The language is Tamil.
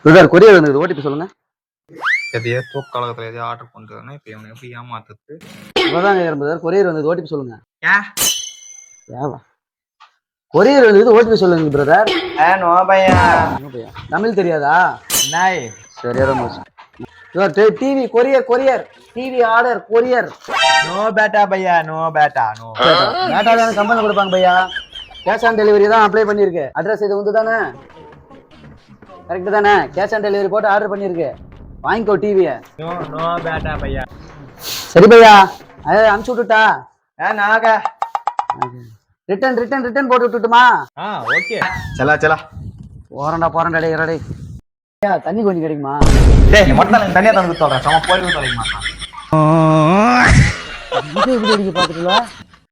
பிரதர் கொரியர் வந்தது, ஓடிபி சொல்லுங்க. எதையோ தூக்கலகத்துல எதையோ ஆர்டர் பண்ணிட்டு இப்ப இவனை எப்படி ஏமாத்துறது? இப்பதாங்க பிரதர் கொரியர் வந்தது, ஓடிபி சொல்லுங்க. ஏவா கொரியர் வந்தது, ஓடிபி சொல்லுங்க பிரதர். நோ பையா. தமிழ் தெரியாதா? நாய் சரியா போச்சு. TV courier TV order courier. No batta பையா, நோ பேட்டா. நோ பேட்டா தான் கம்பெனி கொடுப்பாங்க பையா. கேஷ் ஆன் டெலிவரி தான் அப்ளை பண்ணிருக்கு. அட்ரஸ் இது வந்து தானே, கரெக்ட் தானே? கேஷ் ஆன் டெலிவரி போட்டு ஆர்டர் பண்ணிருக்கு, வாங்கிக்கோ டிவியை. நோ பேட்டா பையா. சரி பையா, அதை அனுப்பிச்சு விட்டுட்டா? நாக ரிட்டன் போட்டு விட்டுட்டுமா? ஓகே. சலா போறேன்டா டேய். தண்ணி கொஞ்சம் கிடைக்குமா? டேய் மட்டும் தனியா தந்து சொல்றேன். சம போய் தொலைக்க மாட்டான். பாத்துக்கலாம்.